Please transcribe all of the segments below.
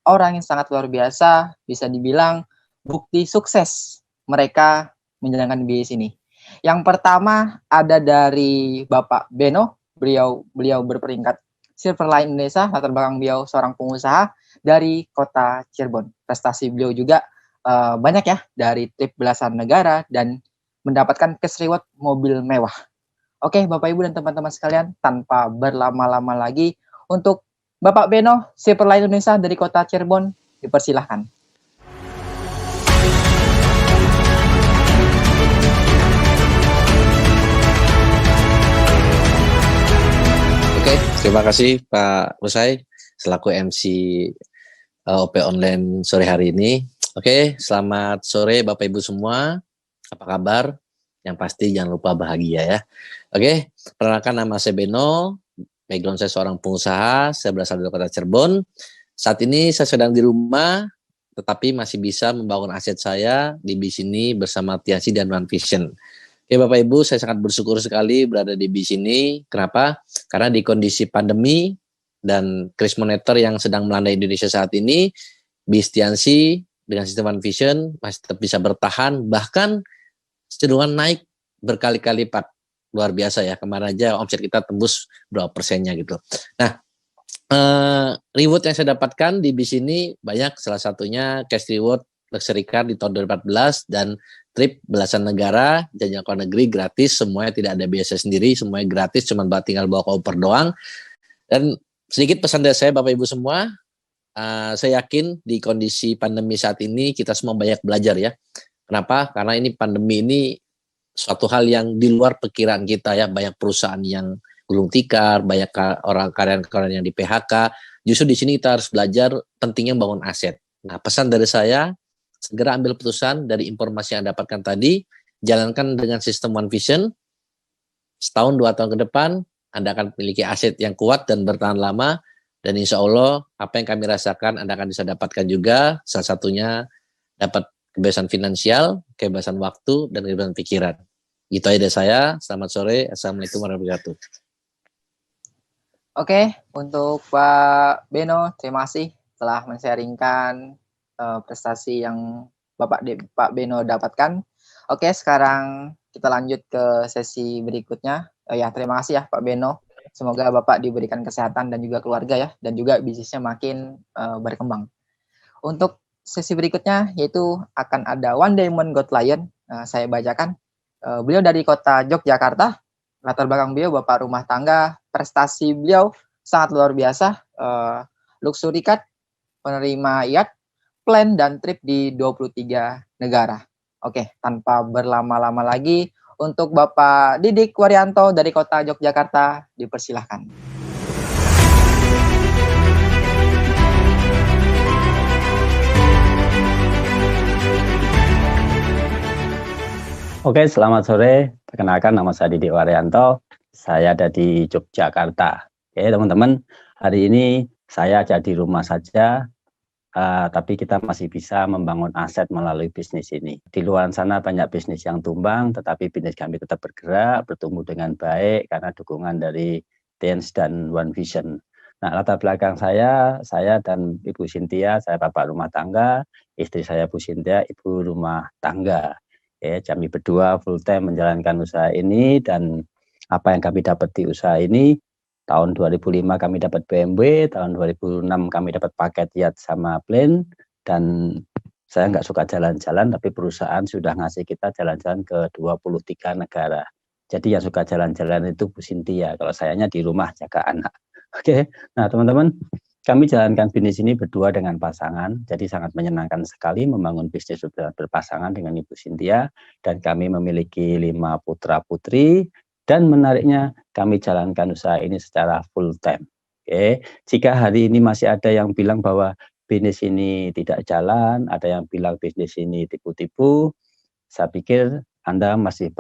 orang yang sangat luar biasa, bisa dibilang bukti sukses mereka menjalankan bisnis ini. Yang pertama ada dari Bapak Beno, beliau beliau berperingkat Silverline Indonesia, latar belakang beliau seorang pengusaha dari kota Cirebon. Prestasi beliau juga banyak ya, dari trip belasan negara dan mendapatkan cash reward mobil mewah. Oke, Bapak Ibu dan teman-teman sekalian, tanpa berlama-lama lagi, untuk Bapak Beno, Silverline Indonesia dari kota Cirebon, dipersilahkan. Oke, terima kasih Pak Usai selaku MC OP Online sore hari ini. Oke, selamat sore Bapak Ibu semua. Apa kabar? Yang pasti jangan lupa bahagia ya. Oke, perkenalkan nama saya Beno. Background saya seorang pengusaha. Saya berasal dari kota Cirebon. Saat ini saya sedang di rumah, tetapi masih bisa membangun aset saya di sini bersama Tiansi dan One Vision. Oke Bapak Ibu, saya sangat bersyukur sekali berada di sini. Kenapa? Karena di kondisi pandemi dan krisis moneter yang sedang melanda Indonesia saat ini, Tiansi dengan sistem One Vision masih tetap bisa bertahan, bahkan cenderungan naik berkali-kali lipat. Luar biasa ya, kemarin aja omset kita tembus berapa persennya gitu. Nah, reward yang saya dapatkan di sini banyak, salah satunya cash reward luxury car di tahun 2014 dan trip belasan negara, jalan ke negeri gratis, semuanya tidak ada biaya sendiri, semuanya gratis, cuma tinggal bawa koper doang. Dan sedikit pesan dari saya Bapak Ibu semua, saya yakin di kondisi pandemi saat ini kita semua banyak belajar ya. Kenapa? Karena ini pandemi ini suatu hal yang di luar pikiran kita ya, banyak perusahaan yang gulung tikar, banyak orang karyawan-karyawan yang di PHK. Justru di sini kita harus belajar pentingnya bangun aset. Nah, pesan dari saya, segera ambil putusan dari informasi yang Anda dapatkan tadi, jalankan dengan sistem One Vision, setahun 2 tahun ke depan, Anda akan memiliki aset yang kuat dan bertahan lama, dan insya Allah apa yang kami rasakan Anda akan bisa dapatkan juga, salah satunya dapat kebebasan finansial, kebebasan waktu, dan kebebasan pikiran. Itu aja dari saya, selamat sore, Assalamualaikum warahmatullahi wabarakatuh. Oke, untuk Pak Beno, terima kasih telah men-sharingkan prestasi yang Pak Beno dapatkan. Oke, sekarang kita lanjut ke sesi berikutnya. Terima kasih ya Pak Beno. Semoga Bapak diberikan kesehatan dan juga keluarga ya, dan juga bisnisnya makin berkembang. Untuk sesi berikutnya yaitu akan ada One Diamond Got Lion. Saya bacakan. Beliau dari kota Yogyakarta. Latar belakang beliau Bapak rumah tangga. Prestasi beliau sangat luar biasa. Luxury car, penerima yacht, plan dan trip di 23 negara. Oke, tanpa berlama-lama lagi, untuk Bapak Didik Waryanto dari kota Yogyakarta, dipersilahkan. Oke, selamat sore. Perkenalkan nama saya Didik Waryanto. Saya ada di Yogyakarta. Oke, teman-teman. Hari ini saya ada di rumah saja, tapi kita masih bisa membangun aset melalui bisnis ini. Di luar sana banyak bisnis yang tumbang, tetapi bisnis kami tetap bergerak, bertumbuh dengan baik karena dukungan dari Tiansi dan One Vision. Nah, latar belakang saya dan Ibu Cynthia, saya bapak rumah tangga, istri saya Bu Cynthia, ibu rumah tangga. Ya, kami berdua full time menjalankan usaha ini, dan apa yang kami dapat di usaha ini, tahun 2005 kami dapat BMW, tahun 2006 kami dapat paket yacht sama plane, dan saya nggak suka jalan-jalan, tapi perusahaan sudah ngasih kita jalan-jalan ke 23 negara. Jadi yang suka jalan-jalan itu Bu Cynthia, kalau sayanya di rumah jaga anak. Oke, nah teman-teman, kami jalankan bisnis ini berdua dengan pasangan, jadi sangat menyenangkan sekali membangun bisnis berpasangan dengan Ibu Cynthia, dan kami memiliki 5 putra-putri, dan menariknya kami jalankan usaha ini secara full time. Oke, jika hari ini masih ada yang bilang bahwa bisnis ini tidak jalan, ada yang bilang bisnis ini tipu-tipu, saya pikir Anda masih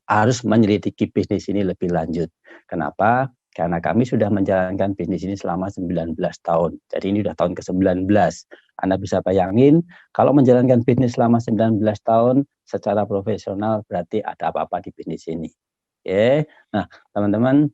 harus menyelidiki bisnis ini lebih lanjut. Kenapa? Karena kami sudah menjalankan bisnis ini selama 19 tahun. Jadi ini sudah tahun ke-19. Anda bisa bayangin, kalau menjalankan bisnis selama 19 tahun secara profesional, berarti ada apa-apa di bisnis ini. Oke. Nah, teman-teman,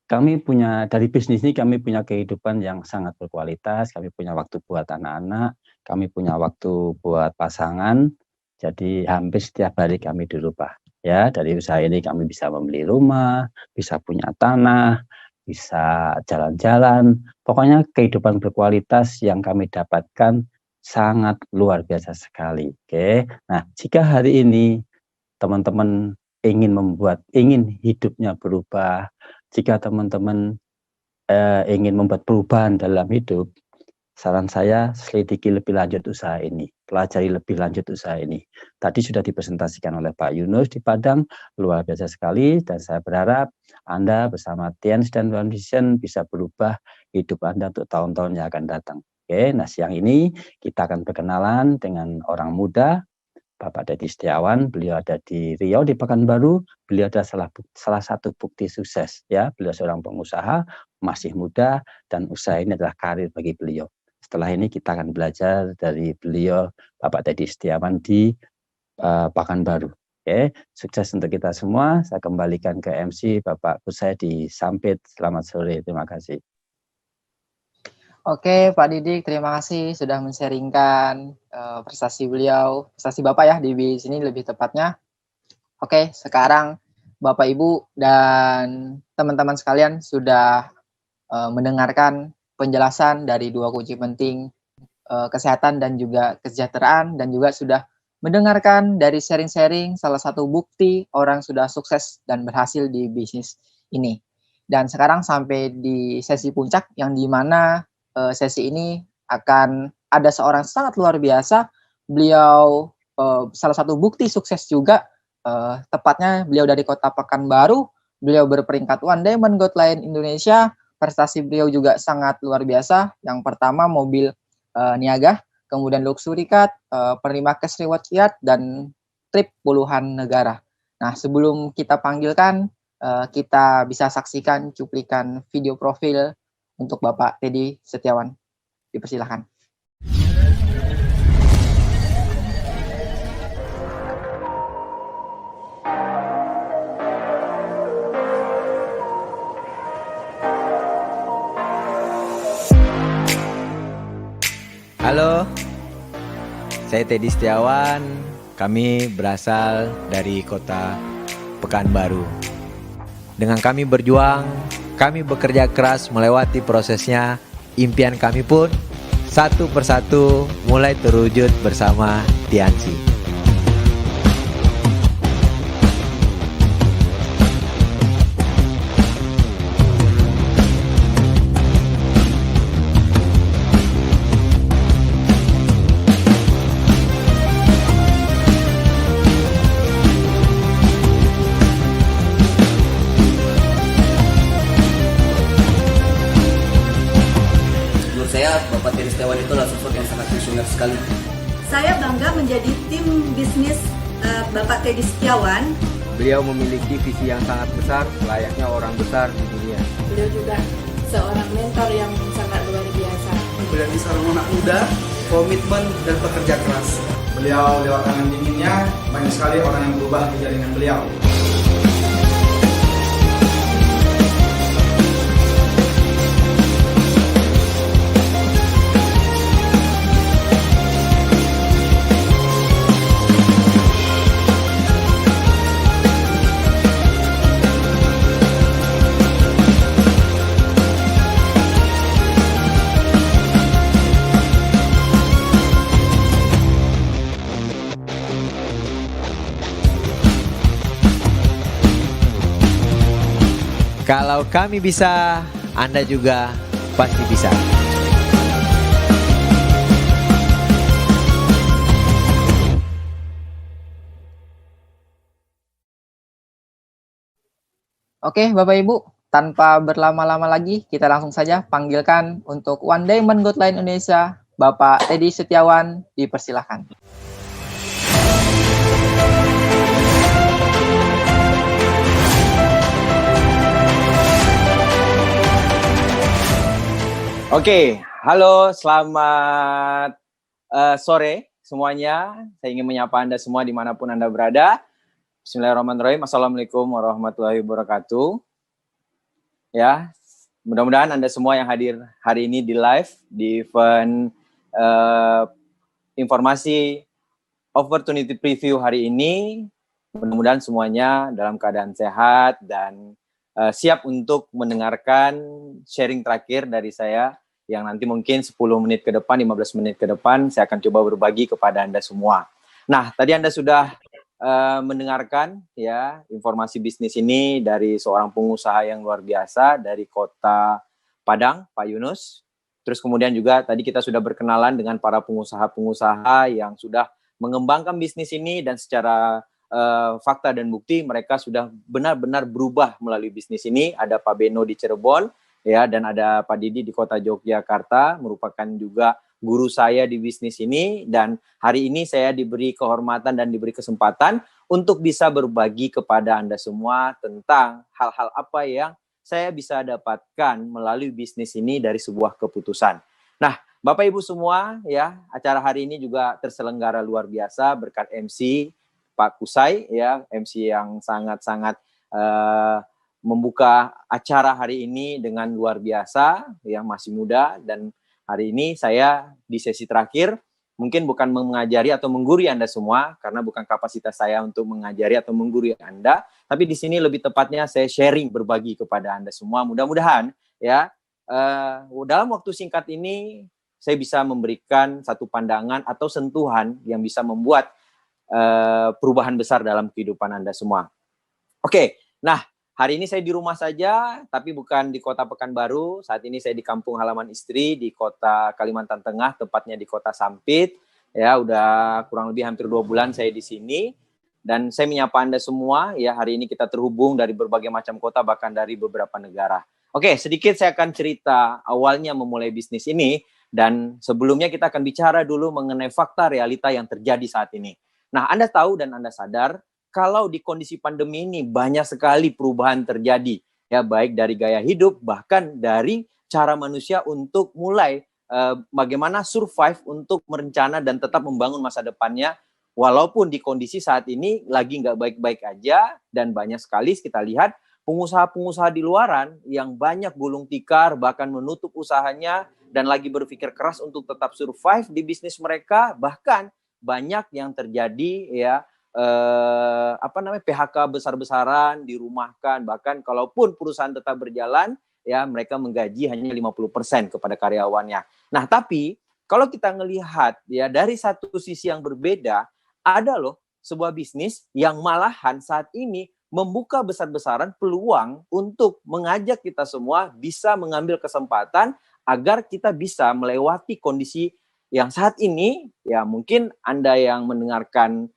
kami punya dari bisnis ini kami punya kehidupan yang sangat berkualitas, kami punya waktu buat anak-anak, kami punya waktu buat pasangan. Jadi hampir setiap hari kami di rumah. Ya, dari usaha ini kami bisa membeli rumah, bisa punya tanah, bisa jalan-jalan. Pokoknya kehidupan berkualitas yang kami dapatkan sangat luar biasa sekali. Oke. Nah, jika hari ini teman-teman ingin hidupnya berubah, jika teman-teman ingin membuat perubahan dalam hidup, saran saya selidiki lebih lanjut usaha ini, pelajari lebih lanjut usaha ini. Tadi sudah dipresentasikan oleh Pak Yunus di Padang, luar biasa sekali, dan saya berharap Anda bersama Tiens dan Foundation bisa berubah hidup Anda untuk tahun-tahun yang akan datang. Oke, nah siang ini kita akan berkenalan dengan orang muda, Bapak Teddy Setiawan. Beliau ada di Riau di Pekanbaru. Beliau adalah salah satu bukti sukses, ya. Beliau seorang pengusaha, masih muda, dan usaha ini adalah karir bagi beliau. Setelah ini kita akan belajar dari beliau, Bapak Teddy Setiawan di Pekanbaru. Oke, sukses untuk kita semua. Saya kembalikan ke MC Bapak Usai di Sampit. Selamat sore, terima kasih. Oke, Pak Didik, terima kasih sudah men-sharingkan prestasi beliau, prestasi Bapak ya di sini lebih tepatnya. Oke, sekarang Bapak Ibu dan teman-teman sekalian sudah mendengarkan penjelasan dari 2 kunci penting kesehatan dan juga kesejahteraan, dan juga sudah mendengarkan dari sharing-sharing salah satu bukti orang sudah sukses dan berhasil di bisnis ini. Dan sekarang sampai di sesi puncak yang dimana sesi ini akan ada seorang sangat luar biasa. Beliau salah satu bukti sukses juga, tepatnya beliau dari kota Pekanbaru. Beliau berperingkat One Diamond Gold Line Indonesia. Prestasi beliau juga sangat luar biasa. Yang pertama mobil niaga, kemudian luxury car, penerima cash reward kiat, dan trip puluhan negara. Nah, sebelum kita panggilkan, kita bisa saksikan cuplikan video profil untuk Bapak Teddy Setiawan. Dipersilahkan. Halo, saya Teddy Setiawan. Kami berasal dari kota Pekanbaru. Dengan kami berjuang, kami bekerja keras melewati prosesnya. Impian kami pun satu persatu mulai terwujud bersama Tiansi. Bapak Teddy Setiawan itu adalah sosok yang sangat visioner sekali. Saya bangga menjadi tim bisnis Bapak Teddy Setiawan. Beliau memiliki visi yang sangat besar, layaknya orang besar di dunia. Beliau juga seorang mentor yang sangat luar biasa. Beliau ini seorang anak muda, komitmen dan pekerja keras. Beliau lewat tangan dinginnya, banyak sekali orang yang berubah di jaringan beliau. Kalau kami bisa, Anda juga pasti bisa. Oke, Bapak Ibu, tanpa berlama-lama lagi, kita langsung saja panggilkan untuk One Diamond Gold Line Indonesia, Bapak Teddy Setiawan, dipersilahkan. Oke, halo, selamat sore semuanya. Saya ingin menyapa Anda semua dimanapun Anda berada. Bismillahirrahmanirrahim. Assalamualaikum warahmatullahi wabarakatuh. ya. Mudah-mudahan Anda semua yang hadir hari ini di live di event informasi opportunity preview hari ini, mudah-mudahan semuanya dalam keadaan sehat dan siap untuk mendengarkan sharing terakhir dari saya yang nanti mungkin 10 menit ke depan, 15 menit ke depan saya akan coba berbagi kepada Anda semua. Nah, tadi Anda sudah mendengarkan ya informasi bisnis ini dari seorang pengusaha yang luar biasa dari Kota Padang, Pak Yunus. Terus kemudian juga tadi kita sudah berkenalan dengan para pengusaha-pengusaha yang sudah mengembangkan bisnis ini dan secara fakta dan bukti mereka sudah benar-benar berubah melalui bisnis ini. Ada Pak Beno di Cirebon ya, dan ada Pak Didi di Kota Yogyakarta, merupakan juga guru saya di bisnis ini, dan hari ini saya diberi kehormatan dan diberi kesempatan untuk bisa berbagi kepada Anda semua tentang hal-hal apa yang saya bisa dapatkan melalui bisnis ini dari sebuah keputusan. Nah, Bapak Ibu semua ya, acara hari ini juga terselenggara luar biasa berkat MC Pak Kusai ya, MC yang sangat-sangat membuka acara hari ini dengan luar biasa, yang masih muda, dan hari ini saya di sesi terakhir mungkin bukan mengajari atau menggurui Anda semua karena bukan kapasitas saya untuk mengajari atau menggurui Anda, tapi di sini lebih tepatnya saya sharing, berbagi kepada Anda semua. Mudah-mudahan ya dalam waktu singkat ini saya bisa memberikan satu pandangan atau sentuhan yang bisa membuat perubahan besar dalam kehidupan Anda semua. Oke, nah hari ini saya di rumah saja, tapi bukan di Kota Pekanbaru. Saat ini saya di kampung halaman istri di Kota Kalimantan Tengah, tepatnya di Kota Sampit. Ya, udah kurang lebih hampir 2 bulan saya di sini. Dan saya menyapa Anda semua. Ya, hari ini kita terhubung dari berbagai macam kota, bahkan dari beberapa negara. Oke, sedikit saya akan cerita awalnya memulai bisnis ini. Dan sebelumnya kita akan bicara dulu mengenai fakta realita yang terjadi saat ini. Nah, Anda tahu dan Anda sadar kalau di kondisi pandemi ini banyak sekali perubahan terjadi, ya, baik dari gaya hidup, bahkan dari cara manusia untuk mulai bagaimana survive untuk merencana dan tetap membangun masa depannya, walaupun di kondisi saat ini lagi nggak baik-baik aja, dan banyak sekali kita lihat pengusaha-pengusaha di luaran yang banyak gulung tikar, bahkan menutup usahanya, dan lagi berpikir keras untuk tetap survive di bisnis mereka, bahkan banyak yang terjadi ya PHK besar-besaran, dirumahkan, bahkan kalaupun perusahaan tetap berjalan ya mereka menggaji hanya 50% kepada karyawannya. Nah, tapi kalau kita ngelihat ya dari satu sisi yang berbeda, ada loh sebuah bisnis yang malahan saat ini membuka besar-besaran peluang untuk mengajak kita semua bisa mengambil kesempatan agar kita bisa melewati kondisi yang saat ini, ya mungkin Anda yang mendengarkan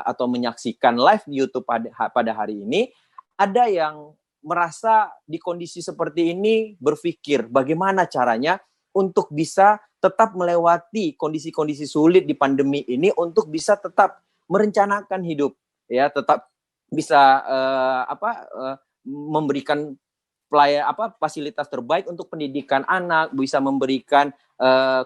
atau menyaksikan live di YouTube pada hari ini, ada yang merasa di kondisi seperti ini berpikir bagaimana caranya untuk bisa tetap melewati kondisi-kondisi sulit di pandemi ini untuk bisa tetap merencanakan hidup, ya tetap bisa memberikan fasilitas terbaik untuk pendidikan anak, bisa memberikan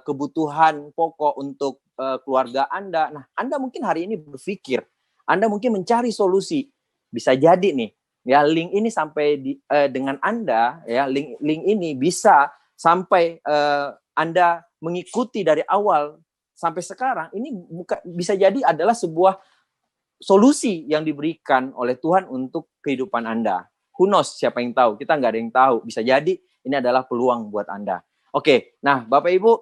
kebutuhan pokok untuk keluarga Anda. Nah, Anda mungkin hari ini berpikir, Anda mungkin mencari solusi. Bisa jadi nih, ya link ini sampai dengan Anda, ya link ini bisa sampai Anda mengikuti dari awal sampai sekarang. Ini bisa jadi adalah sebuah solusi yang diberikan oleh Tuhan untuk kehidupan Anda. Who knows, siapa yang tahu? Kita nggak ada yang tahu. Bisa jadi ini adalah peluang buat Anda. Oke, nah Bapak Ibu,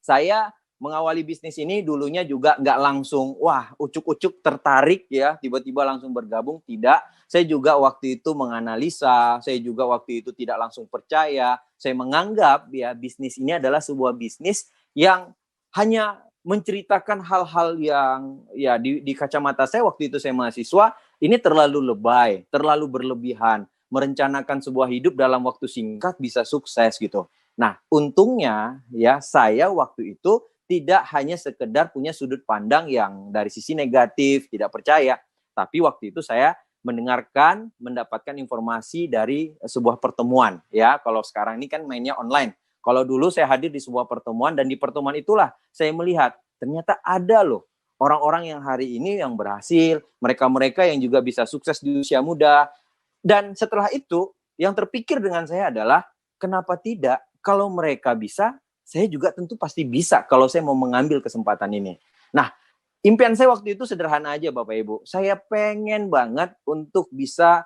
saya mengawali bisnis ini dulunya juga nggak langsung, wah ucuk-ucuk tertarik ya, tiba-tiba langsung bergabung. Tidak, saya juga waktu itu menganalisa, saya juga waktu itu tidak langsung percaya. Saya menganggap ya bisnis ini adalah sebuah bisnis yang hanya menceritakan hal-hal yang ya di kacamata saya waktu itu saya mahasiswa, ini terlalu lebay, terlalu berlebihan. Merencanakan sebuah hidup dalam waktu singkat bisa sukses gitu. Nah, untungnya ya saya waktu itu tidak hanya sekedar punya sudut pandang yang dari sisi negatif, tidak percaya. Tapi waktu itu saya mendengarkan, mendapatkan informasi dari sebuah pertemuan. Ya, kalau sekarang ini kan mainnya online. Kalau dulu saya hadir di sebuah pertemuan dan di pertemuan itulah saya melihat ternyata ada loh orang-orang yang hari ini yang berhasil, mereka-mereka yang juga bisa sukses di usia muda. Dan setelah itu Yang terpikir dengan saya adalah, kenapa tidak? Kalau mereka bisa, saya juga tentu pasti bisa kalau saya mau mengambil kesempatan ini. Nah, impian saya waktu itu sederhana aja Bapak Ibu. Saya pengen banget untuk bisa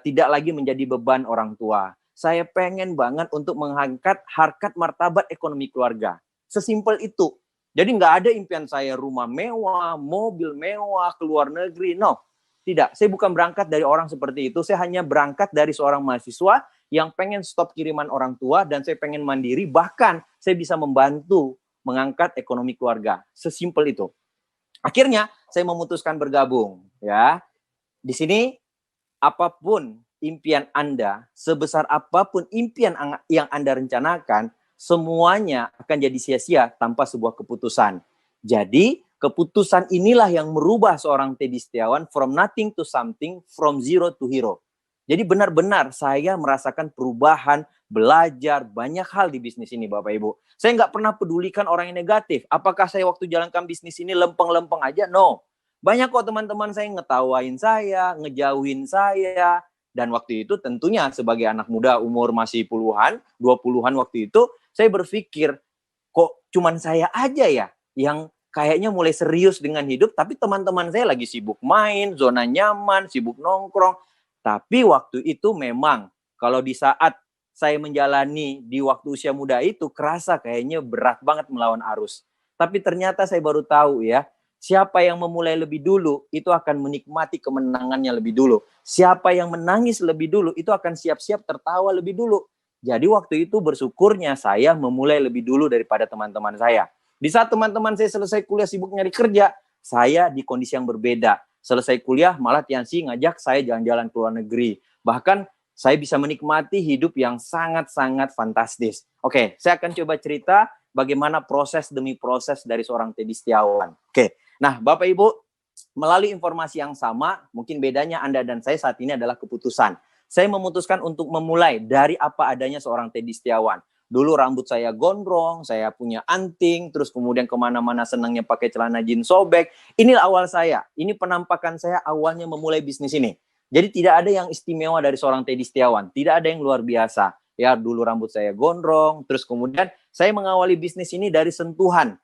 tidak lagi menjadi beban orang tua. Saya pengen banget untuk mengangkat harkat martabat ekonomi keluarga. Sesimpel itu. Jadi nggak ada impian saya rumah mewah, mobil mewah, ke luar negeri. No, tidak. Saya bukan berangkat dari orang seperti itu. Saya hanya berangkat dari seorang mahasiswa yang pengen stop kiriman orang tua dan saya pengen mandiri. Bahkan saya bisa membantu mengangkat ekonomi keluarga. Sesimpel itu. Akhirnya saya memutuskan bergabung. Ya, di sini apapun impian Anda, sebesar apapun impian yang Anda rencanakan, semuanya akan jadi sia-sia tanpa sebuah keputusan. Jadi, keputusan inilah yang merubah seorang Teddy Setiawan from nothing to something, from zero to hero. Jadi benar-benar saya merasakan perubahan, belajar banyak hal di bisnis ini Bapak Ibu. Saya nggak pernah pedulikan orang yang negatif. Apakah saya waktu jalankan bisnis ini lempeng-lempeng aja? No. Banyak kok teman-teman saya ngetawain saya, ngejauhin saya. Dan waktu itu tentunya sebagai anak muda umur masih puluhan, 20-an waktu itu, saya berpikir, kok cuman saya aja ya yang kayaknya mulai serius dengan hidup, tapi teman-teman saya lagi sibuk main, zona nyaman, sibuk nongkrong. Tapi waktu itu memang, kalau di saat saya menjalani di waktu usia muda itu, kerasa kayaknya berat banget melawan arus. Tapi ternyata saya baru tahu ya, siapa yang memulai lebih dulu, itu akan menikmati kemenangannya lebih dulu. Siapa yang menangis lebih dulu, itu akan siap-siap tertawa lebih dulu. Jadi waktu itu bersyukurnya saya memulai lebih dulu daripada teman-teman saya. Di saat teman-teman saya selesai kuliah sibuk nyari kerja, saya di kondisi yang berbeda. Selesai kuliah malah Tiansi ngajak saya jalan-jalan ke luar negeri. Bahkan saya bisa menikmati hidup yang sangat-sangat fantastis. Oke, saya akan coba cerita bagaimana proses demi proses dari seorang Teddy Setiawan. Oke, nah Bapak Ibu, melalui informasi yang sama, mungkin bedanya Anda dan saya saat ini adalah keputusan. Saya memutuskan untuk memulai dari apa adanya seorang Teddy Setiawan. Dulu rambut saya gondrong, saya punya anting, terus kemudian kemana-mana senangnya pakai celana jeans sobek. Inilah awal saya, ini penampakan saya awalnya memulai bisnis ini. Jadi tidak ada yang istimewa dari seorang Teddy Setiawan, tidak ada yang luar biasa. Ya dulu rambut saya gondrong, terus kemudian saya mengawali bisnis ini dari sentuhan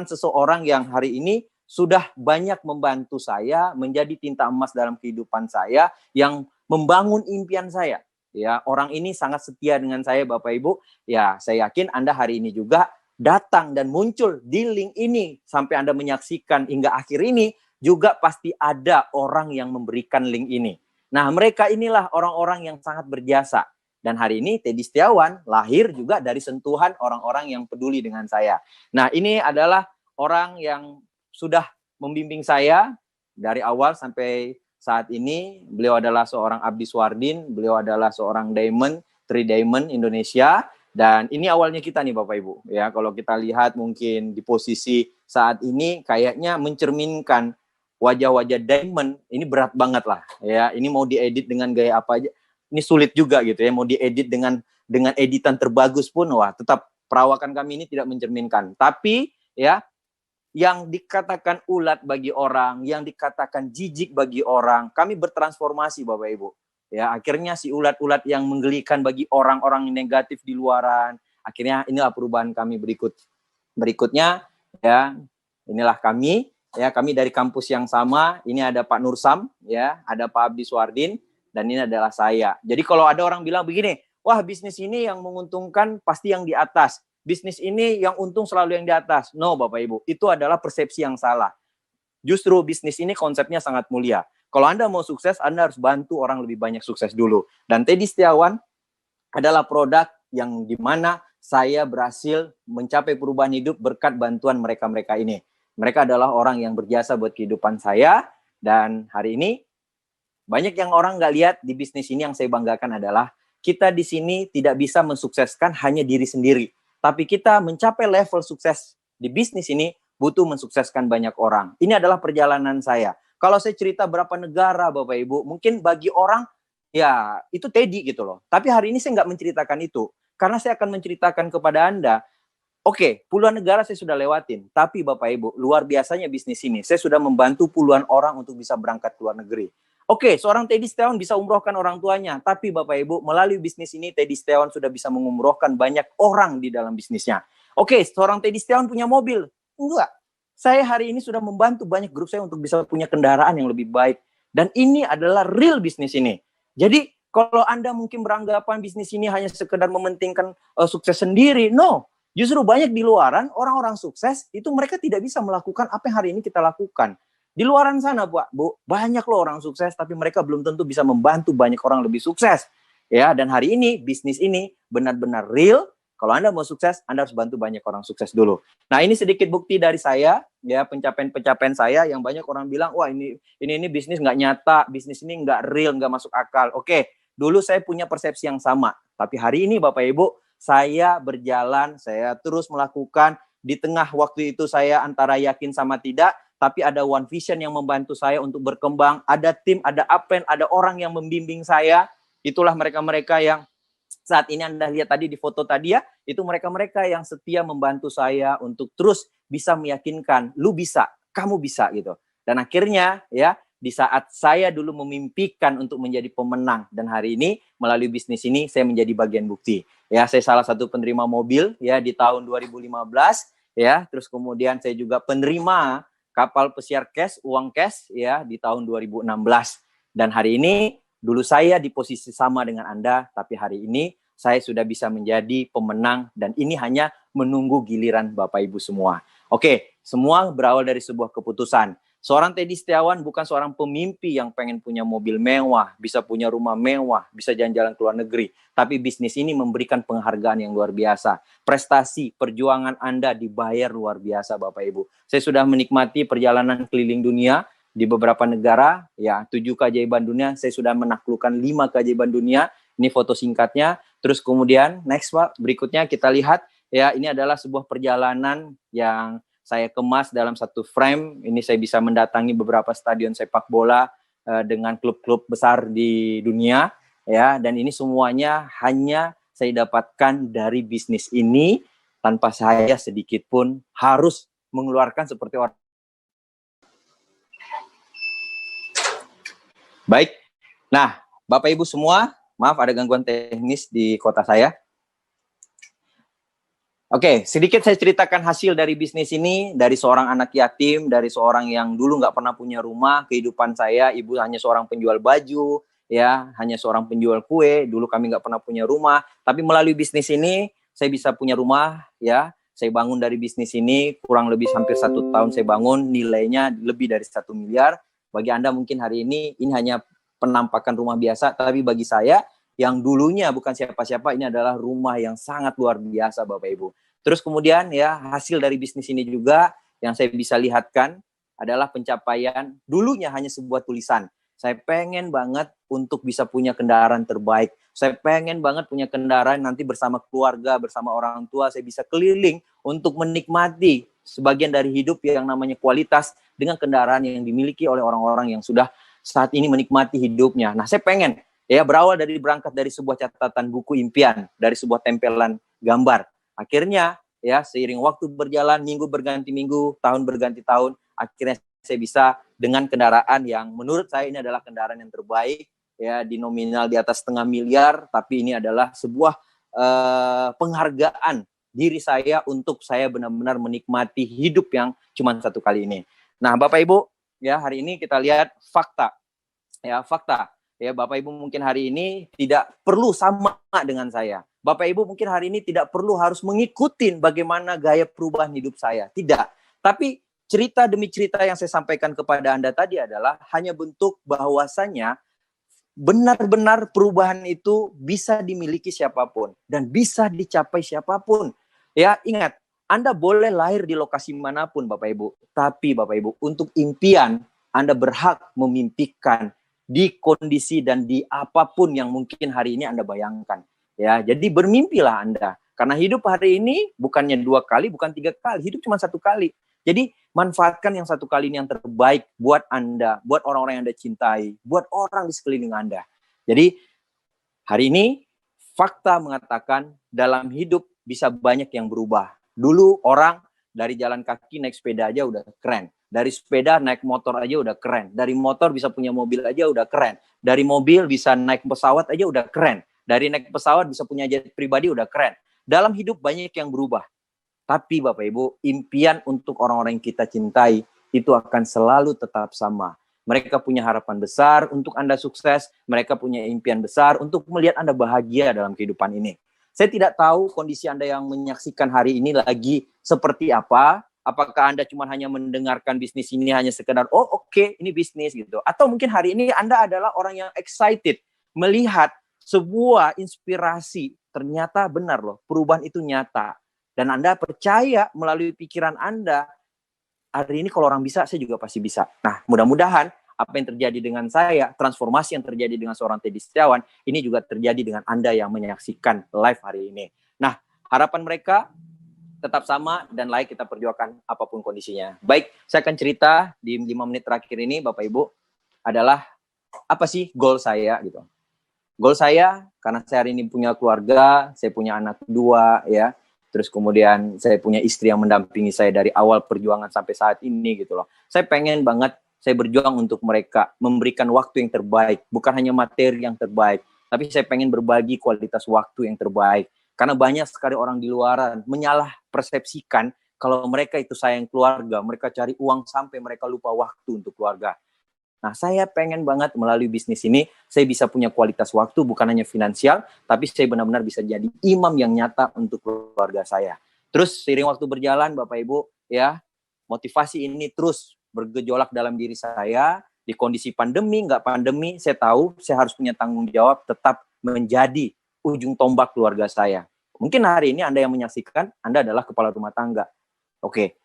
seseorang yang hari ini sudah banyak membantu saya menjadi tinta emas dalam kehidupan saya, yang membangun impian saya. Ya, orang ini sangat setia dengan saya Bapak Ibu. Ya, saya yakin Anda hari ini juga datang dan muncul di link ini sampai Anda menyaksikan hingga akhir ini, juga pasti ada orang yang memberikan link ini. Nah, mereka inilah orang-orang yang sangat berjasa. Dan hari ini Teddy Setiawan lahir juga dari sentuhan orang-orang yang peduli dengan saya. Nah, ini adalah orang yang sudah membimbing saya dari awal sampai saat ini. Beliau adalah seorang Abdi Swardin, beliau adalah seorang Diamond, 3 Diamond Indonesia. Dan ini awalnya kita nih Bapak Ibu. Ya, kalau kita lihat mungkin di posisi saat ini kayaknya mencerminkan wajah-wajah Diamond, ini berat banget lah. Ya, ini mau diedit dengan gaya apa aja, ini sulit juga gitu ya. Mau diedit dengan editan terbagus pun, wah tetap perawakan kami ini tidak mencerminkan. Tapi ya, yang dikatakan ulat bagi orang, yang dikatakan jijik bagi orang, kami bertransformasi Bapak Ibu. Ya, akhirnya si ulat-ulat yang menggelikan bagi orang-orang negatif di luaran, akhirnya inilah perubahan kami berikutnya. Ya, inilah kami. Ya, kami dari kampus yang sama. Ini ada Pak Nursam, ya, ada Pak Abdi Swardin, dan ini adalah saya. Jadi kalau ada orang bilang begini, wah bisnis ini yang menguntungkan pasti yang di atas. Bisnis ini yang untung selalu yang di atas. No Bapak Ibu, itu adalah persepsi yang salah. Justru bisnis ini konsepnya sangat mulia. Kalau Anda mau sukses, Anda harus bantu orang lebih banyak sukses dulu. Dan Teddy Setiawan adalah produk yang dimana saya berhasil mencapai perubahan hidup berkat bantuan mereka-mereka ini. Mereka adalah orang yang berjasa buat kehidupan saya. Dan hari ini, banyak yang orang nggak lihat di bisnis ini. Yang saya banggakan adalah kita di sini tidak bisa mensukseskan hanya diri sendiri. Tapi kita mencapai level sukses di bisnis ini butuh mensukseskan banyak orang. Ini adalah perjalanan saya. Kalau saya cerita berapa negara Bapak Ibu, mungkin bagi orang ya itu Teddy gitu loh. Tapi hari ini saya nggak menceritakan itu. Karena saya akan menceritakan kepada Anda, oke, puluhan negara saya sudah lewatin. Tapi Bapak Ibu, luar biasanya bisnis ini. Saya sudah membantu puluhan orang untuk bisa berangkat ke luar negeri. Oke, seorang Teddy Setiawan bisa umrohkan orang tuanya, tapi Bapak Ibu, melalui bisnis ini Teddy Setiawan sudah bisa mengumrohkan banyak orang di dalam bisnisnya. Oke, seorang Teddy Setiawan punya mobil. Enggak. Saya hari ini sudah membantu banyak grup saya untuk bisa punya kendaraan yang lebih baik. Dan ini adalah real bisnis ini. Jadi, kalau Anda mungkin beranggapan bisnis ini hanya sekedar mementingkan sukses sendiri, no. Justru banyak di luaran, orang-orang sukses, itu mereka tidak bisa melakukan apa yang hari ini kita lakukan. Di luaran sana, Bu, banyak loh orang sukses, tapi mereka belum tentu bisa membantu banyak orang lebih sukses. Ya, dan hari ini, bisnis ini benar-benar real. Kalau Anda mau sukses, Anda harus bantu banyak orang sukses dulu. Nah, ini sedikit bukti dari saya, ya, pencapaian-pencapaian saya yang banyak orang bilang, wah ini bisnis nggak nyata, bisnis ini nggak real, nggak masuk akal. Oke, dulu saya punya persepsi yang sama. Tapi hari ini, Bapak Ibu, saya berjalan, saya terus melakukan. Di tengah waktu itu saya antara yakin sama tidak, tapi ada One Vision yang membantu saya untuk berkembang, ada tim, ada upline, ada orang yang membimbing saya. Itulah mereka-mereka yang saat ini Anda lihat tadi di foto tadi ya, itu mereka-mereka yang setia membantu saya untuk terus bisa meyakinkan, lu bisa, kamu bisa gitu. Dan akhirnya ya, di saat saya dulu memimpikan untuk menjadi pemenang, dan hari ini melalui bisnis ini saya menjadi bagian bukti. Ya, saya salah satu penerima mobil ya di tahun 2015 ya, terus kemudian saya juga penerima kapal pesiar cash, uang cash ya di tahun 2016. Dan hari ini dulu saya di posisi sama dengan Anda, tapi hari ini saya sudah bisa menjadi pemenang dan ini hanya menunggu giliran Bapak Ibu semua. Oke, semua berawal dari sebuah keputusan. Seorang Teddy Setiawan bukan seorang pemimpi yang pengen punya mobil mewah, bisa punya rumah mewah, bisa jalan-jalan ke luar negeri. Tapi bisnis ini memberikan penghargaan yang luar biasa. Prestasi, perjuangan Anda dibayar luar biasa Bapak Ibu. Saya sudah menikmati perjalanan keliling dunia di beberapa negara. Ya, 7 keajaiban dunia, saya sudah menaklukkan 5 keajaiban dunia. Ini foto singkatnya. Terus kemudian, next Pak, berikutnya kita lihat. Ya, ini adalah sebuah perjalanan yang saya kemas dalam satu frame. Ini saya bisa mendatangi beberapa stadion sepak bola dengan klub-klub besar di dunia, ya. Dan ini semuanya hanya saya dapatkan dari bisnis ini tanpa saya sedikit pun harus mengeluarkan seperti orang. Baik. Nah, Bapak Ibu semua, maaf ada gangguan teknis di kota saya. Oke, sedikit saya ceritakan hasil dari bisnis ini, dari seorang anak yatim, dari seorang yang dulu nggak pernah punya rumah, kehidupan saya, ibu hanya seorang penjual baju, ya, hanya seorang penjual kue, dulu kami nggak pernah punya rumah, tapi melalui bisnis ini, saya bisa punya rumah, ya, saya bangun dari bisnis ini, kurang lebih hampir 1 tahun saya bangun, nilainya lebih dari 1 miliar, bagi Anda mungkin hari ini hanya penampakan rumah biasa, tapi bagi saya, yang dulunya bukan siapa-siapa, ini adalah rumah yang sangat luar biasa Bapak Ibu. Terus kemudian ya hasil dari bisnis ini juga yang saya bisa lihatkan adalah pencapaian dulunya hanya sebuah tulisan. Saya pengen banget untuk bisa punya kendaraan terbaik. Saya pengen banget punya kendaraan nanti bersama keluarga, bersama orang tua, saya bisa keliling untuk menikmati sebagian dari hidup yang namanya kualitas dengan kendaraan yang dimiliki oleh orang-orang yang sudah saat ini menikmati hidupnya. Nah, saya pengen ya berangkat dari sebuah catatan buku impian, dari sebuah tempelan gambar. Akhirnya ya seiring waktu berjalan, minggu berganti minggu, tahun berganti tahun, akhirnya saya bisa dengan kendaraan yang menurut saya ini adalah kendaraan yang terbaik ya, di nominal di atas 500 miliar, tapi ini adalah sebuah penghargaan diri saya untuk saya benar-benar menikmati hidup yang cuma 1 kali ini. Nah, Bapak Ibu, ya hari ini kita lihat fakta. Ya, fakta. Ya, Bapak Ibu mungkin hari ini tidak perlu sama dengan saya. Bapak Ibu mungkin hari ini tidak perlu harus mengikuti bagaimana gaya perubahan hidup saya. Tidak. Tapi cerita demi cerita yang saya sampaikan kepada Anda tadi adalah hanya bentuk bahwasanya benar-benar perubahan itu bisa dimiliki siapapun dan bisa dicapai siapapun. Ya, ingat, Anda boleh lahir di lokasi manapun Bapak Ibu. Tapi Bapak Ibu, untuk impian Anda berhak memimpikan di kondisi dan di apapun yang mungkin hari ini Anda bayangkan. Ya, jadi bermimpilah Anda. Karena hidup hari ini bukannya 2 kali, bukan 3 kali. Hidup cuma 1 kali. Jadi manfaatkan yang 1 kali ini yang terbaik buat Anda, buat orang-orang yang Anda cintai, buat orang di sekeliling Anda. Jadi hari ini fakta mengatakan dalam hidup bisa banyak yang berubah. Dulu orang dari jalan kaki naik sepeda aja udah keren. Dari sepeda naik motor aja udah keren. Dari motor bisa punya mobil aja udah keren. Dari mobil bisa naik pesawat aja udah keren. Dari naik pesawat bisa punya jet pribadi udah keren. Dalam hidup banyak yang berubah. Tapi Bapak Ibu, impian untuk orang-orang yang kita cintai itu akan selalu tetap sama. Mereka punya harapan besar untuk Anda sukses. Mereka punya impian besar untuk melihat Anda bahagia dalam kehidupan ini. Saya tidak tahu kondisi Anda yang menyaksikan hari ini lagi seperti apa. Apakah Anda cuma hanya mendengarkan bisnis ini hanya sekedar, oh oke, ini bisnis gitu. Atau mungkin hari ini Anda adalah orang yang excited melihat sebuah inspirasi. Ternyata benar loh, perubahan itu nyata. Dan Anda percaya melalui pikiran Anda, hari ini kalau orang bisa, saya juga pasti bisa. Nah, mudah-mudahan apa yang terjadi dengan saya, transformasi yang terjadi dengan seorang Teddy Setiawan, ini juga terjadi dengan Anda yang menyaksikan live hari ini. Nah, harapan mereka tetap sama dan layak kita perjuangkan apapun kondisinya. Baik, saya akan cerita di 5 menit terakhir ini, Bapak Ibu, adalah apa sih goal saya gitu. Goal saya, karena saya hari ini punya keluarga, saya punya anak 2 ya. Terus kemudian saya punya istri yang mendampingi saya dari awal perjuangan sampai saat ini gitu loh. Saya pengen banget saya berjuang untuk mereka, memberikan waktu yang terbaik, bukan hanya materi yang terbaik, tapi saya pengen berbagi kualitas waktu yang terbaik. Karena banyak sekali orang di luaran menyalah persepsikan kalau mereka itu sayang keluarga, mereka cari uang sampai mereka lupa waktu untuk keluarga. Nah, saya pengen banget melalui bisnis ini, saya bisa punya kualitas waktu, bukan hanya finansial, tapi saya benar-benar bisa jadi imam yang nyata untuk keluarga saya. Terus, seiring waktu berjalan, Bapak Ibu, ya, motivasi ini terus bergejolak dalam diri saya, di kondisi pandemi, nggak pandemi, saya tahu saya harus punya tanggung jawab tetap menjadi ujung tombak keluarga saya. Mungkin hari ini Anda yang menyaksikan, Anda adalah kepala rumah tangga. Oke,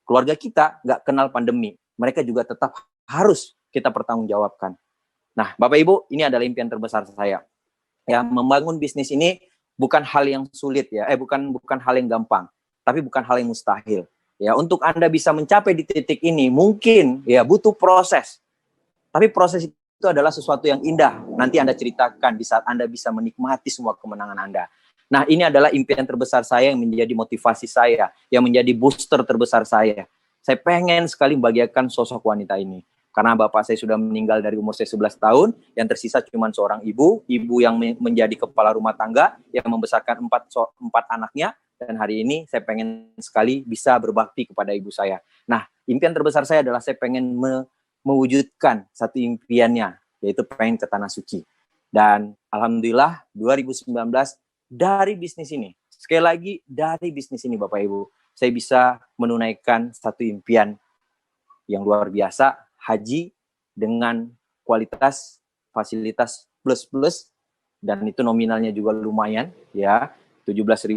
keluarga kita nggak kenal pandemi, mereka juga tetap harus kita pertanggungjawabkan. Nah, Bapak Ibu, ini adalah impian terbesar saya. Ya, membangun bisnis ini bukan hal yang sulit ya, bukan hal yang gampang, tapi bukan hal yang mustahil. Ya, untuk Anda bisa mencapai di titik ini mungkin ya butuh proses. Tapi proses itu adalah sesuatu yang indah. Nanti Anda ceritakan di saat Anda bisa menikmati semua kemenangan Anda. Nah, ini adalah impian terbesar saya yang menjadi motivasi saya, yang menjadi booster terbesar saya. Saya pengen sekali membahagiakan sosok wanita ini. Karena bapak saya sudah meninggal dari umur saya 11 tahun, yang tersisa cuma seorang ibu yang menjadi kepala rumah tangga, yang membesarkan 4 anaknya, dan hari ini saya pengen sekali bisa berbakti kepada ibu saya. Nah, impian terbesar saya adalah saya pengen mewujudkan satu impiannya, yaitu pengen ke Tanah Suci. Dan Alhamdulillah 2019 dari bisnis ini, sekali lagi dari bisnis ini Bapak Ibu, saya bisa menunaikan satu impian yang luar biasa, haji dengan kualitas fasilitas plus dan itu nominalnya juga lumayan ya, $17.500.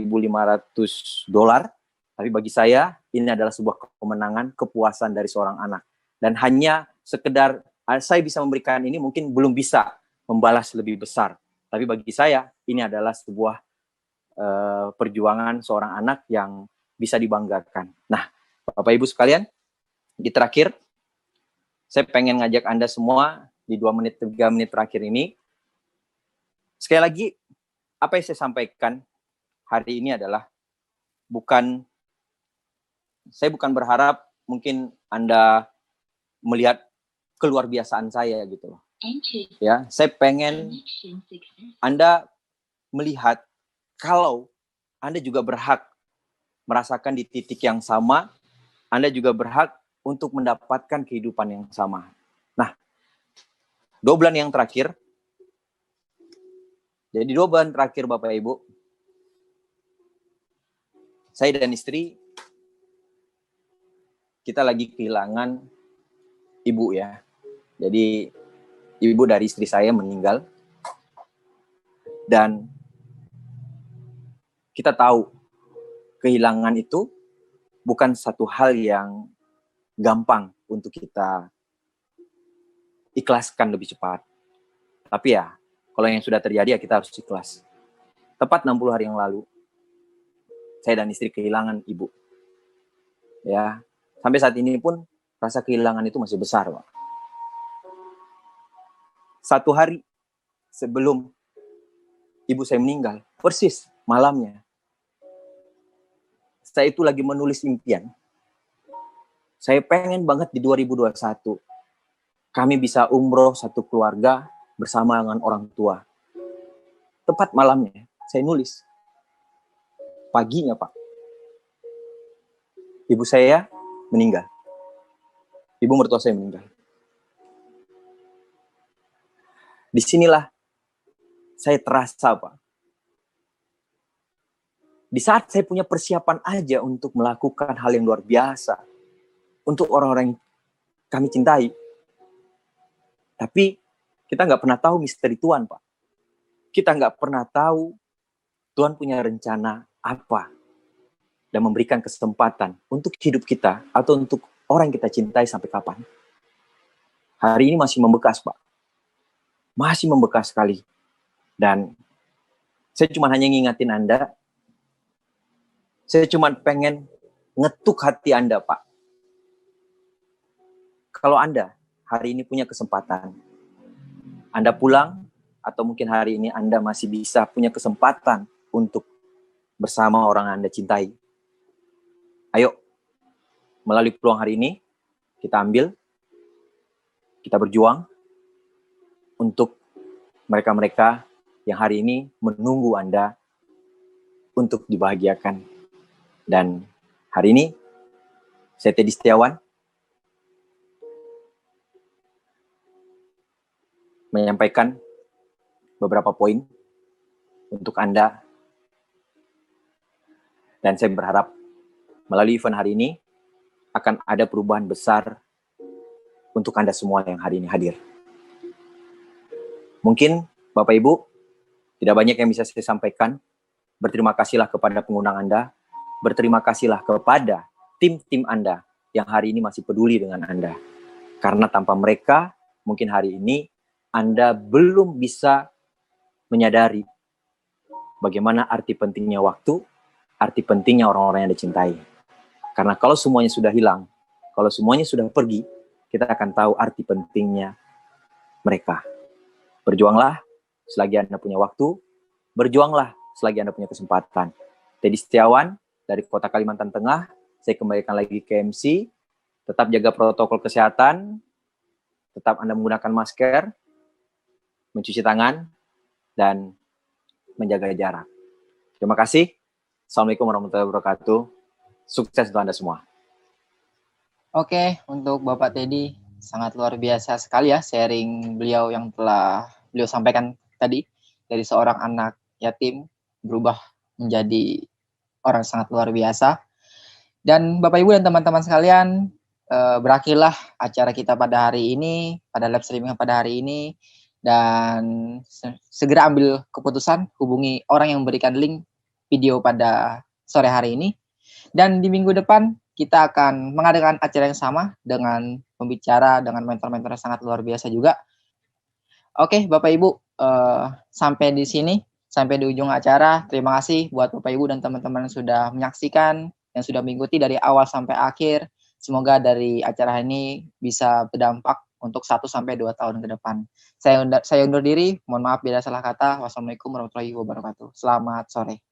Tapi bagi saya ini adalah sebuah kemenangan, kepuasan dari seorang anak. Dan hanya sekedar saya bisa memberikan ini mungkin belum bisa membalas lebih besar. Tapi bagi saya ini adalah sebuah perjuangan seorang anak yang bisa dibanggakan. Nah, Bapak Ibu sekalian, di terakhir saya pengen ngajak Anda semua di 2 menit, 3 menit terakhir ini. Sekali lagi, apa yang saya sampaikan hari ini adalah saya bukan berharap mungkin Anda melihat keluar biasaan saya gitu loh. Ya, saya pengen Anda melihat kalau Anda juga berhak merasakan di titik yang sama, Anda juga berhak untuk mendapatkan kehidupan yang sama. Nah, 2 bulan yang terakhir, jadi 2 bulan terakhir Bapak Ibu, saya dan istri, kita lagi kehilangan ibu ya. Jadi, ibu dari istri saya meninggal. Dan kita tahu, kehilangan itu bukan satu hal yang gampang untuk kita ikhlaskan lebih cepat. Tapi ya, kalau yang sudah terjadi ya kita harus ikhlas. Tepat 60 hari yang lalu, saya dan istri kehilangan ibu. Ya, sampai saat ini pun rasa kehilangan itu masih besar, Pak. 1 hari sebelum ibu saya meninggal, persis malamnya, saya itu lagi menulis impian. Saya pengen banget di 2021 kami bisa umroh satu keluarga bersama dengan orang tua. Tepat malamnya, saya nulis. Paginya, Pak, ibu saya meninggal. Ibu mertua saya meninggal. Disinilah saya terasa, Pak. Di saat saya punya persiapan aja untuk melakukan hal yang luar biasa untuk orang-orang yang kami cintai. Tapi kita nggak pernah tahu misteri Tuhan, Pak. Kita nggak pernah tahu Tuhan punya rencana apa dan memberikan kesempatan untuk hidup kita atau untuk orang yang kita cintai sampai kapan. Hari ini masih membekas, Pak. Masih membekas sekali. Dan saya cuma hanya ngingatin Anda, saya cuma pengen ngetuk hati Anda, Pak. Kalau Anda hari ini punya kesempatan, Anda pulang, atau mungkin hari ini Anda masih bisa punya kesempatan untuk bersama orang yang Anda cintai. Ayo, melalui peluang hari ini, kita ambil, kita berjuang untuk mereka-mereka yang hari ini menunggu Anda untuk dibahagiakan. Dan hari ini, saya Teddy Setiawan, menyampaikan beberapa poin untuk Anda. Dan saya berharap melalui event hari ini akan ada perubahan besar untuk Anda semua yang hari ini hadir. Mungkin Bapak Ibu, tidak banyak yang bisa saya sampaikan. Berterima kasihlah kepada pengundang Anda. Berterima kasihlah kepada tim-tim Anda yang hari ini masih peduli dengan Anda. Karena tanpa mereka, mungkin hari ini Anda belum bisa menyadari bagaimana arti pentingnya waktu, arti pentingnya orang-orang yang Anda cintai. Karena kalau semuanya sudah hilang, kalau semuanya sudah pergi, kita akan tahu arti pentingnya mereka. Berjuanglah selagi Anda punya waktu, berjuanglah selagi Anda punya kesempatan. Teddy Setiawan dari Kota Kalimantan Tengah, saya kembalikan lagi ke MC, tetap jaga protokol kesehatan, tetap Anda menggunakan masker, mencuci tangan, dan menjaga jarak. Terima kasih. Assalamualaikum warahmatullahi wabarakatuh. Sukses untuk Anda semua. Oke, untuk Bapak Teddy, sangat luar biasa sekali ya sharing beliau yang telah beliau sampaikan tadi. Dari seorang anak yatim berubah menjadi orang sangat luar biasa. Dan Bapak Ibu dan teman-teman sekalian, berakhirlah acara kita pada hari ini, pada live streaming pada hari ini. Dan segera ambil keputusan, hubungi orang yang memberikan link video pada sore hari ini. Dan di minggu depan kita akan mengadakan acara yang sama dengan pembicara, dengan mentor-mentor yang sangat luar biasa juga. Oke, Bapak Ibu, sampai di sini, sampai di ujung acara. Terima kasih buat Bapak Ibu dan teman-teman yang sudah menyaksikan, yang sudah mengikuti dari awal sampai akhir. Semoga dari acara ini bisa berdampak untuk 1-2 tahun ke depan. Saya undur diri, mohon maaf bila salah kata. Wassalamualaikum warahmatullahi wabarakatuh. Selamat sore.